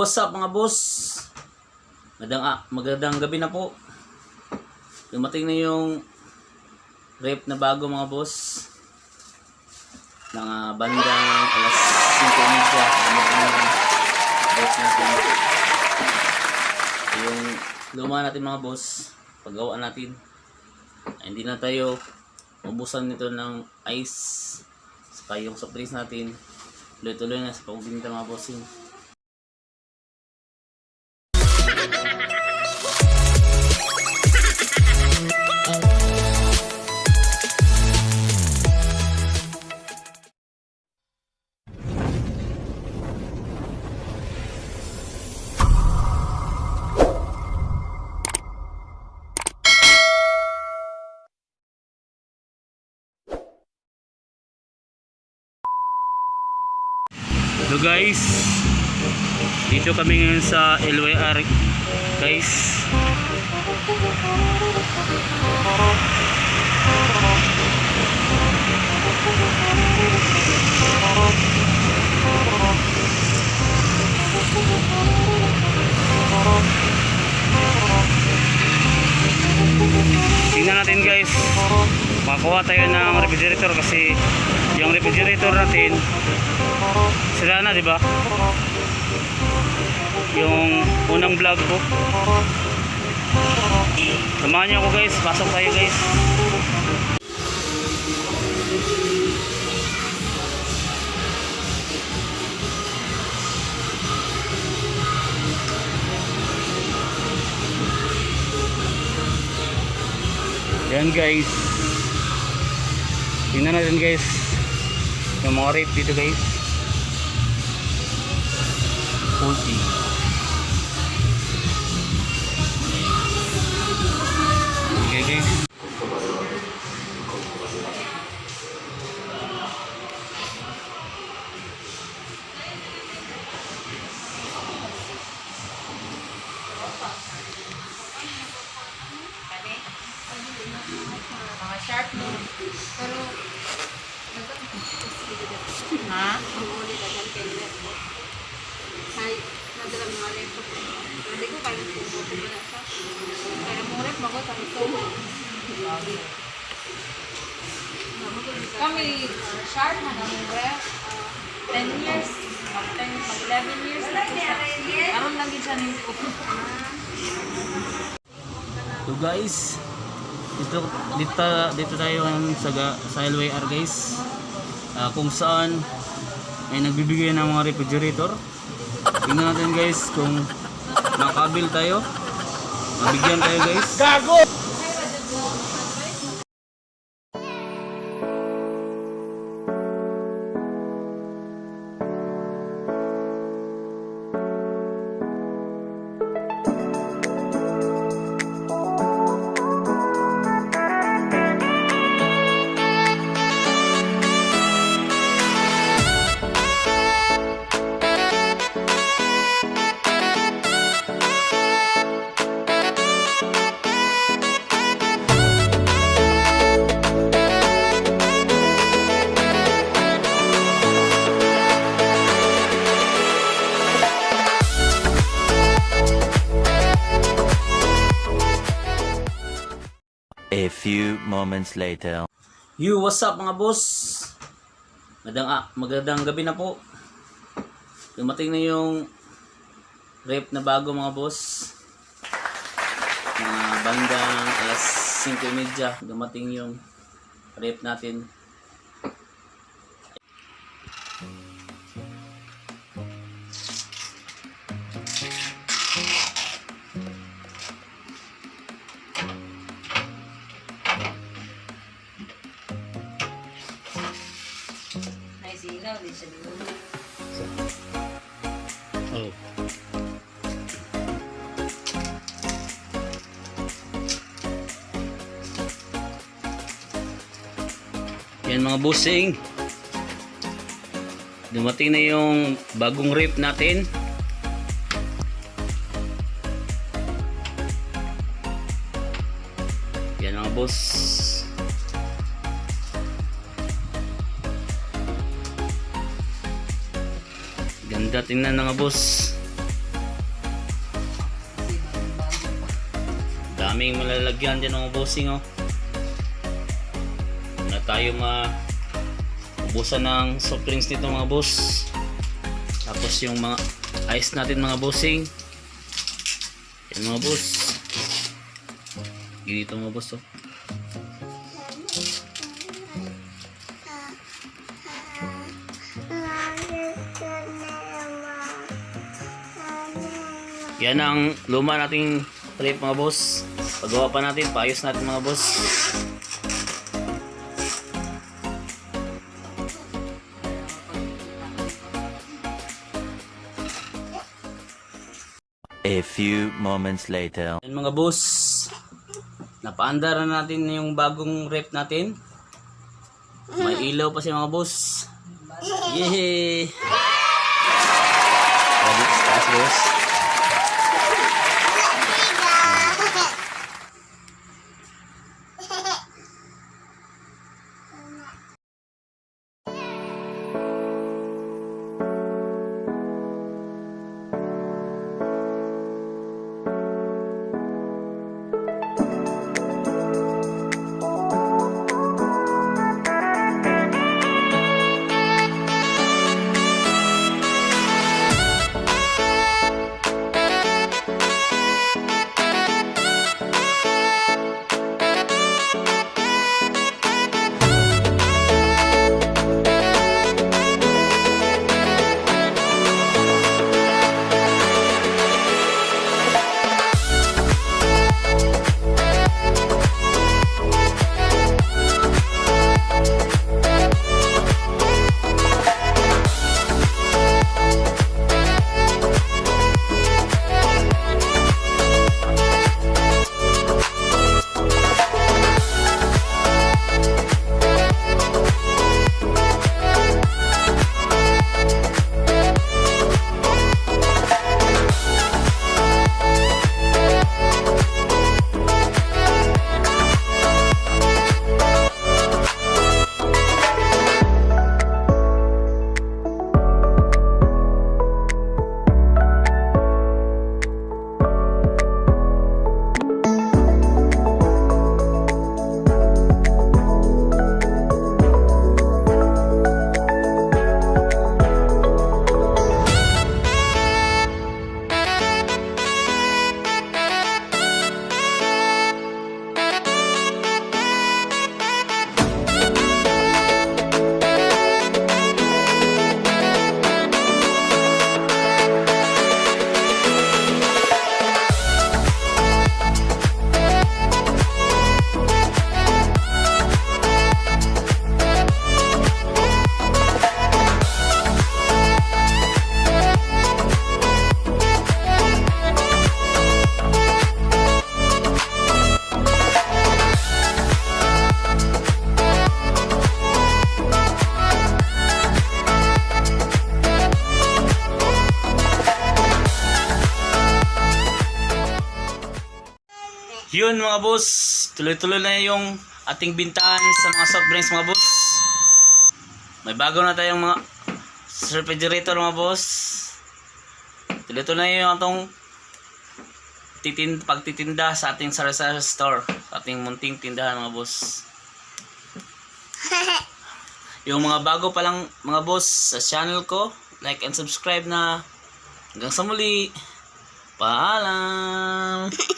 What's up mga boss? Magandang gabi na po. Dumating na yung rep na bago mga boss. Ng bandang alas 5:30. Dumating yung rep natin. Yung luma natin mga boss, paggawaan natin. Hindi na tayo ubusan nito ng ice. Saka yung soft drinks natin. Tuloy-tuloy na sa pagbinta mga bossing. So guys, dito kami ngayon sa LYR guys. Tingnan natin guys, makakuha tayo ng refrigerator kasi yung refrigerator natin sira na, di ba? Yung unang vlog ko. Samahan niyo ako guys, pasok tayo guys. Yan guys. Tingnan natin guys yung mga rate dito guys. 40. Okay guys. Mga sharp no. Pero ha? Huli dagan kayo. Hay, nadala mga laptop. Hindi ko kaya pumunta na siya. Kaya mo rep magot ang ito. Kami sharp na kami rep. 10 years. Mag 11 years na siya. Aron lang din siya nito. So guys, dito tayo sa LYR guys. Kung saan ay nagbibigay ng mga refrigerator. Tingnan natin guys kung makabil tayo. Mabigyan tayo guys. Gago! A few moments later. What's up mga boss? Magandang gabi na po. Dumating na yung rep na bago mga boss. Bandang alas 5:30. Dumating yung rep natin. Oh. Yan mga bossing. Dumating na yung bagong rep natin. Yan mga boss. Ganda tingnan mga boss. daming malalagyan dyan mga bossing oh. Na tayo ubusan ng soft drinks dito mga boss. Tapos yung mga ice natin mga bossing. Yan mga boss. Dito mga boss oh. Yan ang luma nating trip mga boss. Pagawa pa natin, paayos natin mga boss. A few moments later. Yan mga boss. Napaandar na natin yung bagong rep natin. May ilaw pa siya mga boss. Yehey! Ready to start boss. Yun mga boss, tuloy-tuloy na yung ating bintahan sa mga soft drinks mga boss. May bago na tayong mga refrigerator mga boss. Tuloy-tuloy na yung atong pagtitinda sa ating sari-sari store, sa ating munting tindahan mga boss. Yung mga bago pa lang mga boss sa channel ko, like and subscribe na. Hanggang sa muli. Paalam!